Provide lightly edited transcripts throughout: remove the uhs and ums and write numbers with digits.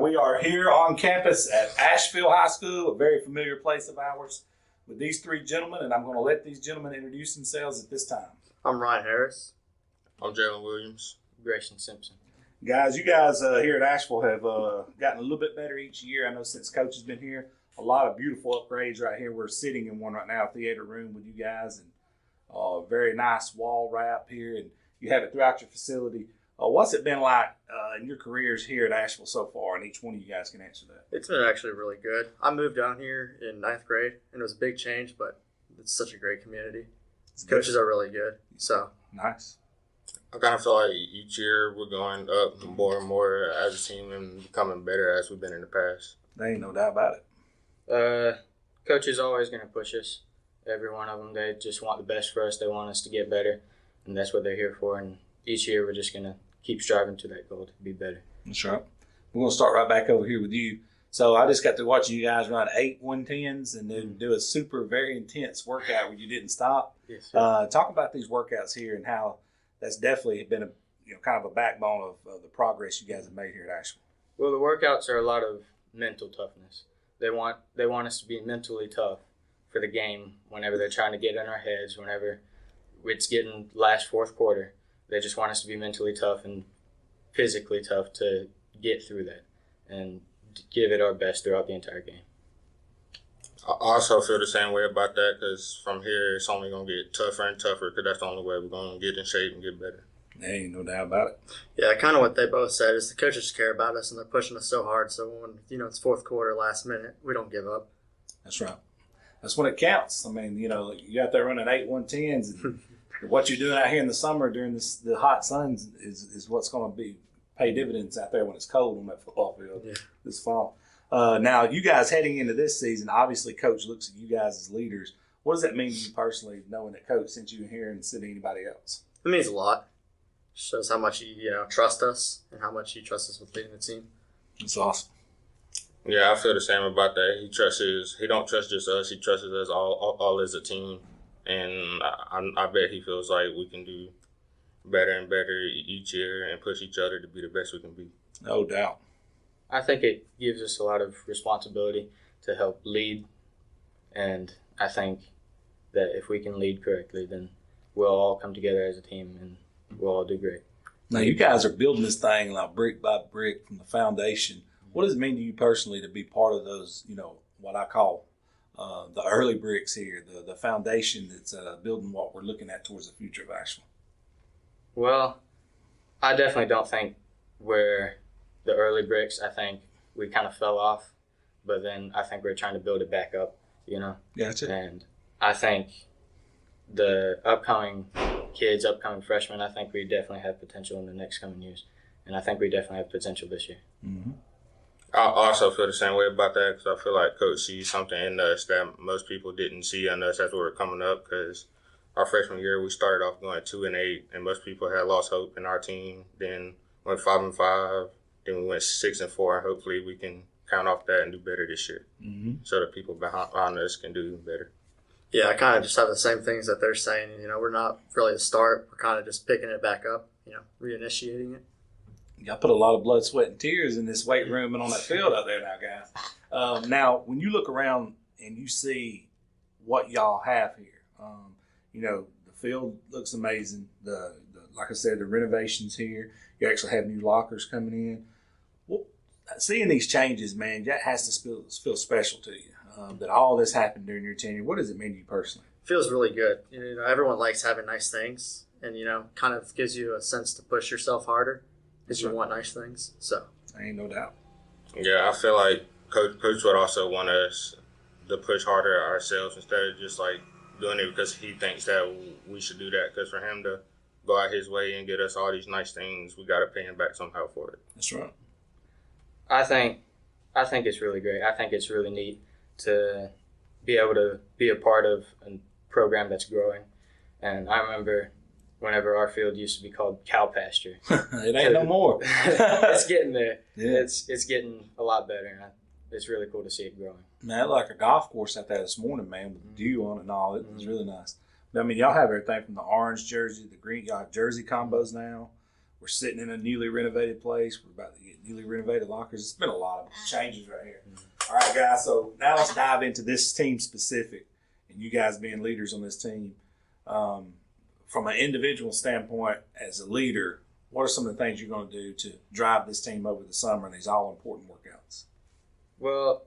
we are here on campus at Ashville High School, a very familiar place of ours, with these three gentlemen, and I'm going to let these gentlemen introduce themselves at this time. I'm Ryan Harris. I'm Jalen Williams. Grayson Simpson. Guys, you guys here at Asheville have gotten a little bit better each year. I know since Coach has been here, a lot of beautiful upgrades right here. We're sitting in one right now, theater room with you guys, and a very nice wall wrap here, and you have it throughout your facility. What's it been like in your careers here at Asheville so far? And each one of you guys can answer that. It's been actually really good. I moved down here in 9th grade, and it was a big change, but it's such a great community. Coaches are really good. So Nice. I kind of feel like each year we're going up more and more as a team and becoming better as we've been in the past. There ain't no doubt about it. Coach is always going to push us. Every one of them, they just want the best for us. They want us to get better, and that's what they're here for. And each year we're just going to keep striving to that goal to be better. That's right. We're going to start right back over here with you. So I just got to watch you guys run 8 110s and then do a super, very intense workout where you didn't stop. Yes, sir. Talk about these workouts here and how that's definitely been kind of a backbone of the progress you guys have made here at Asheville. Well, the workouts are a lot of mental toughness. They want us to be mentally tough for the game whenever they're trying to get in our heads, whenever it's getting last fourth quarter. They just want us to be mentally tough and physically tough to get through that and give it our best throughout the entire game. I also feel the same way about that because from here it's only going to get tougher and tougher because that's the only way we're going to get in shape and get better. There ain't no doubt about it. yeah, kind of what they both said is the coaches care about us and they're pushing us so hard. So when it's fourth quarter, last minute, we don't give up. That's right. That's when it counts. I mean, you out there running 8 110s, and what you're doing out here in the summer during the hot sun is what's going to pay dividends out there when it's cold on that football field this fall. Now, you guys heading into this season, obviously Coach looks at you guys as leaders. What does that mean to you personally, knowing that Coach sent you here instead of anybody else? It means a lot. Shows how much he trust us and how much he trusts us with leading the team. It's awesome. Yeah, I feel the same about that. He don't trust just us. He trusts us all as a team. And I bet he feels like we can do better and better each year and push each other to be the best we can be. No doubt. I think it gives us a lot of responsibility to help lead, and I think that if we can lead correctly, then we'll all come together as a team and we'll all do great. Now, you guys are building this thing like brick by brick from the foundation. What does it mean to you personally to be part of those, what I call the early bricks here, the foundation that's building what we're looking at towards the future of Asheville? Well, I definitely don't think we're the early bricks. I think we kind of fell off, but then I think we're trying to build it back up, Gotcha. And I think the upcoming kids, upcoming freshmen, I think we definitely have potential in the next coming years. And I think we definitely have potential this year. Mm-hmm. I also feel the same way about that because I feel like Coach sees something in us that most people didn't see in us as we were coming up because our freshman year we started off going 2-8 and most people had lost hope in our team. Then went 5-5. Then we went 6-4 and hopefully we can count off that and do better this year so that people behind us can do even better. Yeah, I kind of just have the same things that they're saying. We're not really the start. We're kind of just picking it back up, reinitiating it. Y'all put a lot of blood, sweat, and tears in this weight room and on that field out there now, guys. Now, when you look around and you see what y'all have here, the field looks amazing. The like I said, the renovations here. You actually have new lockers coming in. Well, seeing these changes, man, that has to feel special to you. That all this happened during your tenure. What does it mean to you personally? It feels really good. Everyone likes having nice things and, kind of gives you a sense to push yourself harder because you want nice things. So Ain't no doubt. Yeah, I feel like Coach would also want us to push harder ourselves instead of just like doing it because he thinks that we should do that. Because for him to go out his way and get us all these nice things, we got to pay him back somehow for it. That's right. I think it's really great. I think it's really neat to be able to be a part of a program that's growing. And I remember whenever our field used to be called cow pasture. It ain't no more. It's getting there. Yeah. It's getting a lot better, and it's really cool to see it growing. Man, it looked like a golf course out there this morning, man, with dew on it and all. It was really nice. I mean, y'all have everything from the orange jersey, the green. Y'all have jersey combos now We're sitting in a newly renovated place. We're about to get newly renovated lockers. It's been a lot of changes right here. All right, guys. So now let's dive into this team specific, and you guys being leaders on this team. From an individual standpoint, as a leader, what are some of the things you're going to do to drive this team over the summer in these all-important workouts? Well,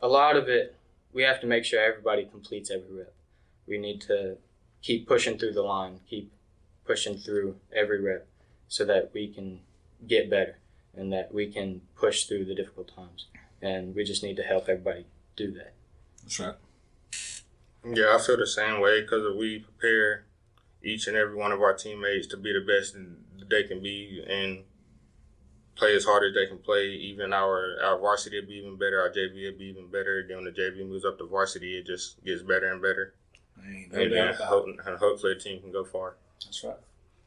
a lot of it, we have to make sure everybody completes every rep. We need to keep pushing through the line, keep pushing through every rep so that we can get better and that we can push through the difficult times. And we just need to help everybody do that. That's right. Yeah, I feel the same way because we prepare each and every one of our teammates to be the best they can be and play as hard as they can play. Even our varsity will be even better. Our JV will be even better. Then when the JV moves up to varsity, it just gets better and better. And hopefully the team can go far. That's right.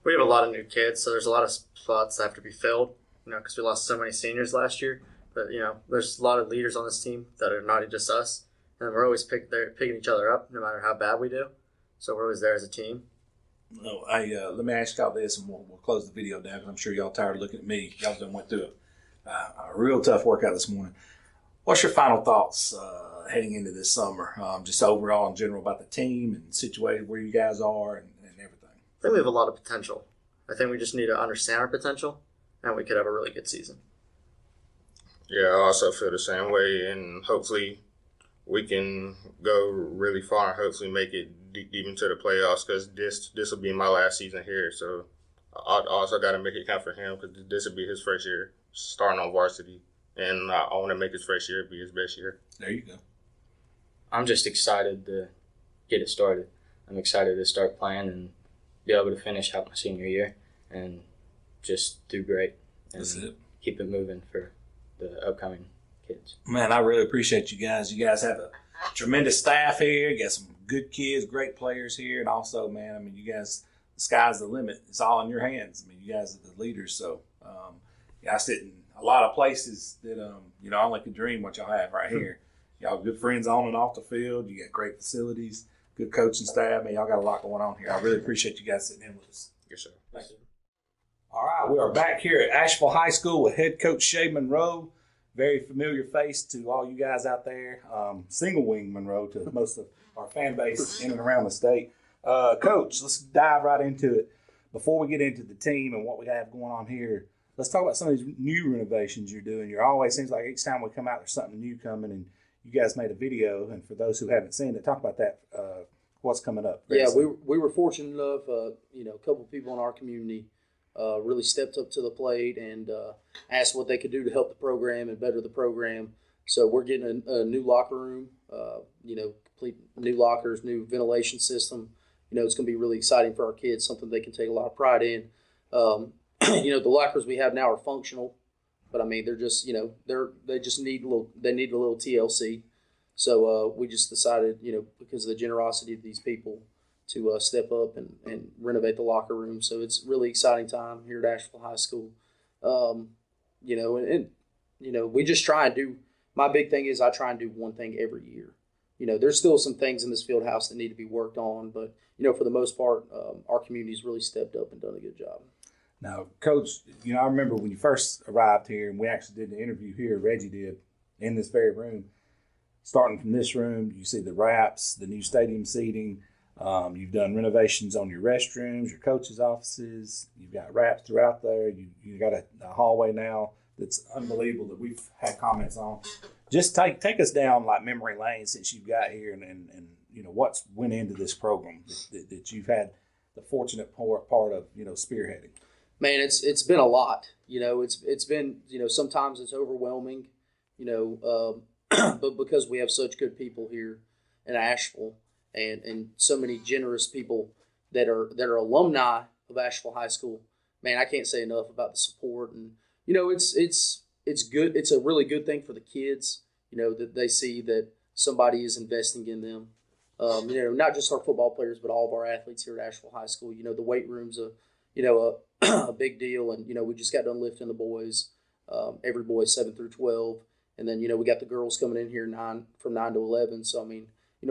We have a lot of new kids, so there's a lot of spots that have to be filled, because we lost so many seniors last year. But, there's a lot of leaders on this team that are not just us. And we're always picking each other up no matter how bad we do. So we're always there as a team. No, let me ask y'all this, and we'll close the video down because I'm sure y'all tired of looking at me. Y'all done went through a real tough workout this morning. What's your final thoughts heading into this summer? Just overall in general about the team and situated where you guys are and everything. I think we have a lot of potential. I think we just need to understand our potential, and we could have a really good season. Yeah, I also feel the same way, and hopefully we can go really far and hopefully make it deep into the playoffs because this will be my last season here. So I also got to make it count for him because this will be his first year starting on varsity, and I want to make his first year be his best year. There you go. I'm just excited to get it started. I'm excited to start playing and be able to finish out my senior year and just do great and That's it. Keep it moving for the upcoming kids. Man, I really appreciate you guys. You guys have a tremendous staff here. You got some good kids, great players here. And also, man, I mean, you guys, the sky's the limit. It's all in your hands. I mean, you guys are the leaders. So, I sit in a lot of places that, I only could dream what y'all have right here. Y'all good friends on and off the field. You got great facilities, good coaching staff. Man, y'all got a lot going on here. I really appreciate you guys sitting in with us. Yes, sir. Thank you. All right, we are back here at Ashville High School with head coach Shay Monroe. Very familiar face to all you guys out there. Single wing Monroe to most of our fan base in and around the state. Coach, let's dive right into it. Before we get into the team and what we have going on here, let's talk about some of these new renovations you're doing. You're always, seems like each time we come out, there's something new coming, and you guys made a video. And for those who haven't seen it, talk about that. What's coming up? Yeah, we were fortunate enough. A couple of people in our community really stepped up to the plate and asked what they could do to help the program and better the program. So we're getting a new locker room, complete new lockers, new ventilation system. It's going to be really exciting for our kids, something they can take a lot of pride in. The lockers we have now are functional, but I mean, they're just, they just need a little TLC. So we just decided, because of the generosity of these people, to step up and renovate the locker room. So it's a really exciting time here at Ashville High School. We just try and do, my big thing is I try and do one thing every year. There's still some things in this field house that need to be worked on, but, for the most part, our community's really stepped up and done a good job. Now, Coach, I remember when you first arrived here, and we actually did the interview here, Reggie did, in this very room. Starting from this room, you see the wraps, the new stadium seating. You've done renovations on your restrooms, your coaches' offices. You've got wraps throughout there. You got a hallway now that's unbelievable that we've had comments on. Just take us down like memory lane since you've got here, and what's went into this program that you've had the fortunate part of spearheading. Man, it's been a lot. It's been sometimes it's overwhelming. But because we have such good people here in Asheville and so many generous people that are alumni of Asheville High School, man, I can't say enough about the support. And it's good. It's a really good thing for the kids. That they see that somebody is investing in them. Not just our football players, but all of our athletes here at Asheville High School. The weight room's a big deal, and we just got done lifting the boys. Every boy 7 through 12. And then, we got the girls coming in here from 9 to 11. So, I mean,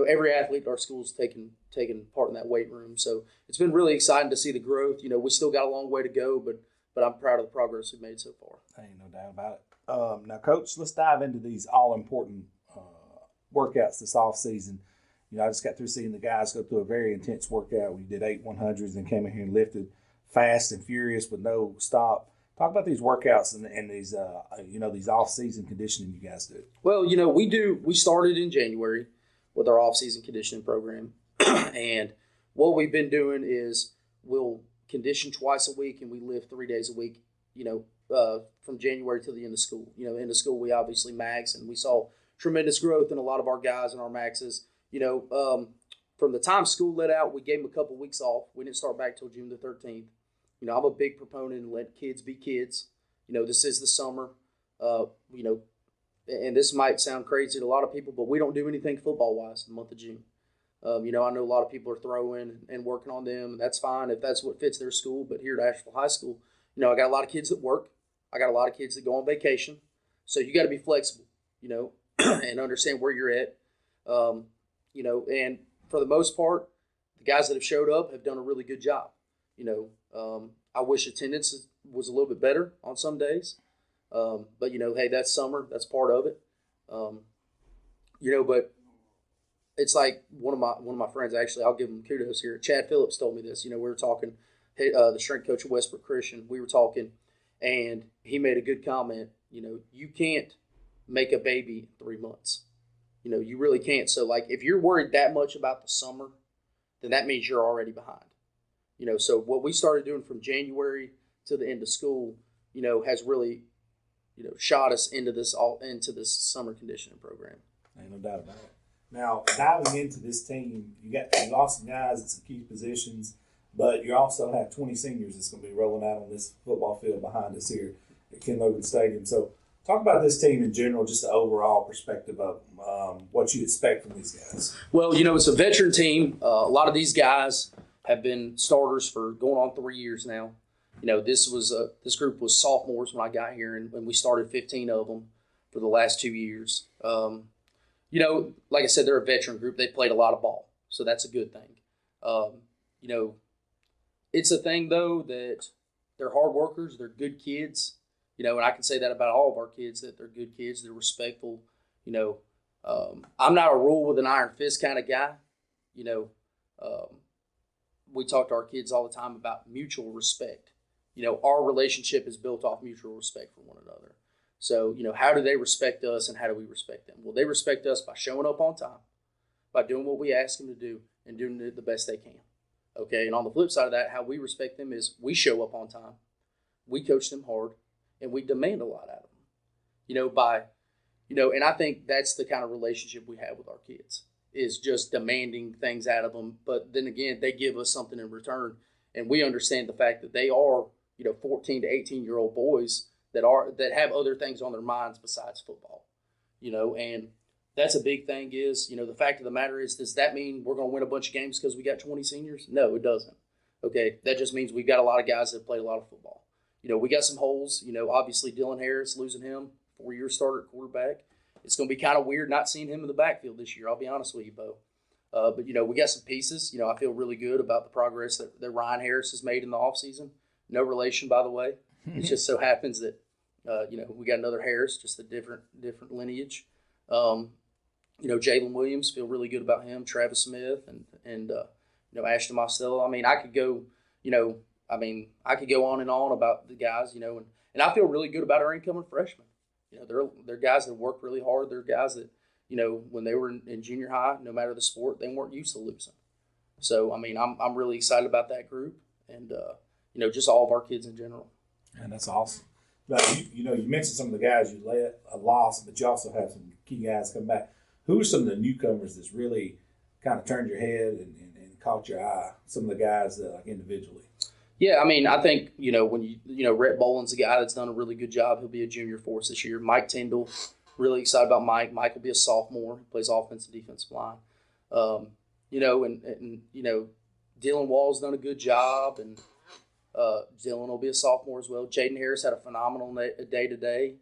every athlete at our school's taking part in that weight room. So it's been really exciting to see the growth. We still got a long way to go, but, but I'm proud of the progress we've made so far. Ain't no doubt about it. Now, Coach, let's dive into these all-important workouts this off-season. I just got through seeing the guys go through a very intense workout. We did 8 100s and came in here and lifted fast and furious with no stop. Talk about these workouts and these, these off-season conditioning you guys do. Well, we started in January with our off-season conditioning program. And what we've been doing is we'll condition twice a week and we lift 3 days a week, from January to the end of school. End of school, we obviously max, and we saw tremendous growth in a lot of our guys and our maxes. From the time school let out, we gave them a couple weeks off. We didn't start back till June the 13th. I'm a big proponent of let kids be kids. This is the summer, and this might sound crazy to a lot of people, but we don't do anything football-wise in the month of June. I know a lot of people are throwing and working on them, and that's fine if that's what fits their school. But here at Ashville High School, I got a lot of kids that work. I got a lot of kids that go on vacation. So you got to be flexible, and understand where you're at. And for the most part, the guys that have showed up have done a really good job. I wish attendance was a little bit better on some days. But, hey, that's summer. That's part of it. But it's like one of my friends, actually, I'll give him kudos here. Chad Phillips told me this. We were talking, the strength coach at Westbrook Christian. We were talking, and he made a good comment. You can't make a baby in 3 months. You really can't. So, if you're worried that much about the summer, then that means you're already behind. So what we started doing from January to the end of school, has really, shot us into this summer conditioning program. Ain't no doubt about it. Now, diving into this team, you got some awesome guys at some key positions, but you also have 20 seniors that's going to be rolling out on this football field behind us here at Ken Logan Stadium. So talk about this team in general, just the overall perspective of what you expect from these guys. Well, it's a veteran team. A lot of these guys have been starters for going on 3 years now. This group was sophomores when I got here, and we started 15 of them for the last 2 years. Like I said, they're a veteran group. They played a lot of ball, so that's a good thing. It's a thing, though, that they're hard workers. They're good kids. And I can say that about all of our kids, that they're good kids. They're respectful. I'm not a rule with an iron fist kind of guy. We talk to our kids all the time about mutual respect. Our relationship is built off mutual respect for one another. So, how do they respect us and how do we respect them? Well, they respect us by showing up on time, by doing what we ask them to do and doing it the best they can. Okay, and on the flip side of that, how we respect them is we show up on time, we coach them hard, and we demand a lot out of them. And I think that's the kind of relationship we have with our kids, is just demanding things out of them. But then again, they give us something in return, and we understand the fact that they are, 14 to 18-year-old boys that have other things on their minds besides football, and that's a big thing is, the fact of the matter is, does that mean we're going to win a bunch of games because we got 20 seniors? No, it doesn't. Okay. That just means we've got a lot of guys that play a lot of football. We got some holes, obviously Dylan Harris, losing him, 4-year starter at quarterback. It's going to be kind of weird not seeing him in the backfield this year. I'll be honest with you, Bo. But, we got some pieces. I feel really good about the progress that Ryan Harris has made in the offseason. No relation, by the way. It just so happens that, we got another Harris, just a different lineage. Jalen Williams, feel really good about him. Travis Smith and Ashton Mostello. I mean, I could go, I could go on and on about the guys, and I feel really good about our incoming freshmen. They're guys that work really hard. They're guys that, when they were in junior high, no matter the sport, they weren't used to losing. So, I'm really excited about that group and, just all of our kids in general. And that's awesome. But, you mentioned some of the guys you let a loss, but you also have some key guys come back. Who are some of the newcomers that's really kind of turned your head and caught your eye, some of the guys that, individually? Yeah, I think, when Rhett Boland's a guy that's done a really good job. He'll be a junior for us this year. Mike Tyndall, really excited about Mike. Mike will be a sophomore. He plays offensive, defensive line. Dylan Wall's done a good job, and Dylan will be a sophomore as well. Jaden Harris had a phenomenal day today.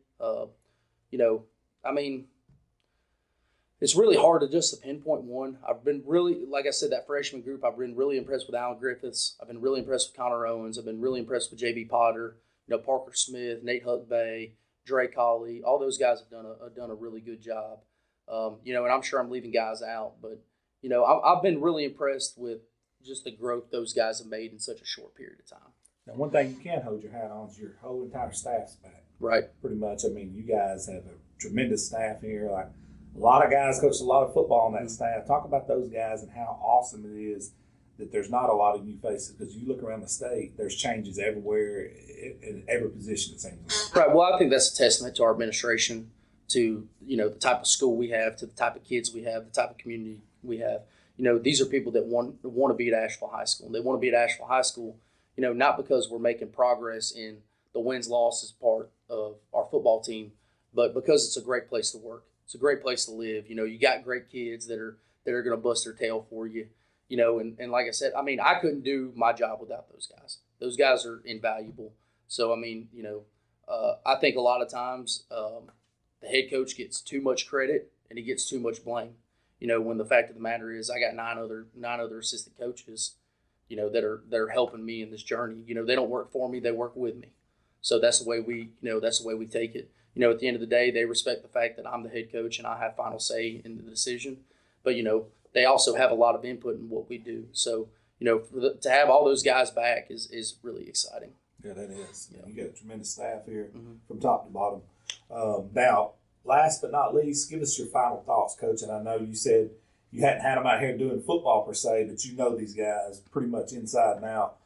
It's really hard to pinpoint one. I've been really, like I said, that freshman group, I've been really impressed with Alan Griffiths. I've been really impressed with Connor Owens. I've been really impressed with J.B. Potter. Parker Smith, Nate Huckbay, Dre Colley, all those guys have done a really good job. And I'm sure I'm leaving guys out, but I've been really impressed with just the growth those guys have made in such a short period of time. Now, one thing you can hold your hat on is your whole entire staff's back. Right. Pretty much. I mean, you guys have a tremendous staff here. Like, a lot of guys coach a lot of football on that staff. Talk about those guys and how awesome it is that there's not a lot of new faces, because you look around the state, there's changes everywhere in every position, it seems like. Right. Well, I think that's a testament to our administration, to the type of school we have, to the type of kids we have, the type of community we have. These are people that want to be at Asheville High School. And they want to be at Asheville High School, not because we're making progress in the wins-losses part of our football team, but because it's a great place to work. It's a great place to live. You got great kids that are going to bust their tail for you. And like I said, I mean, I couldn't do my job without those guys. Those guys are invaluable. So, I mean, I think a lot of times the head coach gets too much credit and he gets too much blame. When the fact of the matter is, I got nine other assistant coaches, that are helping me in this journey. They don't work for me; they work with me. So that's the way we take it. At the end of the day, they respect the fact that I'm the head coach and I have final say in the decision. But they also have a lot of input in what we do. So to have all those guys back is really exciting. Yeah, that is. You got a tremendous staff here from top to bottom. Now, last but not least, give us your final thoughts, Coach. And I know you said you hadn't had them out here doing football per se, but you know these guys pretty much inside and out.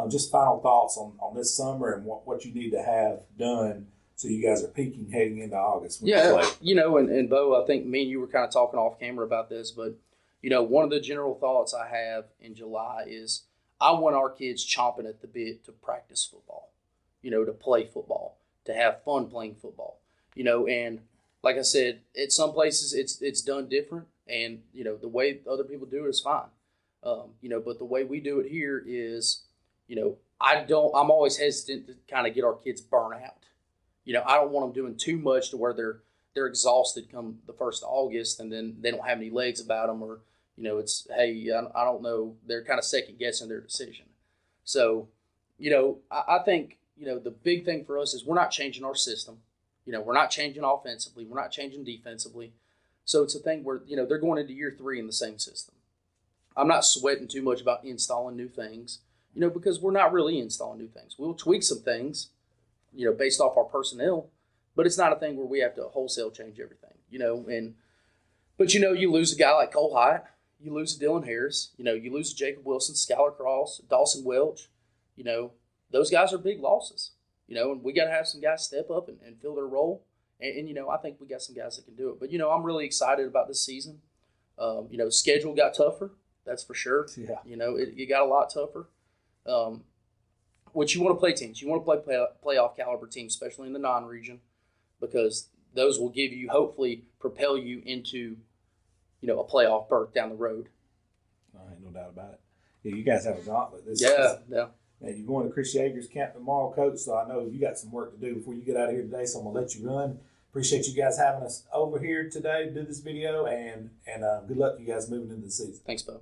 Just final thoughts on this summer and what you need to have done so you guys are peaking heading into August. Yeah, and Bo, I think me and you were kind of talking off camera about this, but, one of the general thoughts I have in July is I want our kids chomping at the bit to practice football, to play football, to have fun playing football, and like I said, at some places it's done different, and, the way other people do it is fine. But the way we do it here is, I'm always hesitant to kind of get our kids burnt out. I don't want them doing too much to where they're exhausted come the 1st of August and then they don't have any legs about them, or, it's, hey, I don't know. They're kind of second guessing their decision. So, I think, the big thing for us is we're not changing our system. We're not changing offensively. We're not changing defensively. So it's a thing where, they're going into year 3 in the same system. I'm not sweating too much about installing new things, because we're not really installing new things. We'll tweak some things, based off our personnel, but it's not a thing where we have to wholesale change everything, But, you lose a guy like Cole Hyatt, you lose a Dylan Harris, you lose a Jacob Wilson, Skylar Cross, Dawson Welch, those guys are big losses, and we got to have some guys step up and fill their role. And I think we got some guys that can do it. But, I'm really excited about this season. Schedule got tougher, that's for sure. Yeah. It got a lot tougher. Which you want to play teams. You want to play playoff caliber teams, especially in the non-region, because those will give you, hopefully, propel you into, a playoff berth down the road. Ain't no doubt about it. Yeah, you guys have a gauntlet. Yeah. And you're going to Chris Yeager's camp tomorrow, Coach, so I know you got some work to do before you get out of here today, so I'm going to let you run. Appreciate you guys having us over here today to do this video, and good luck to you guys moving into the season. Thanks, Bo.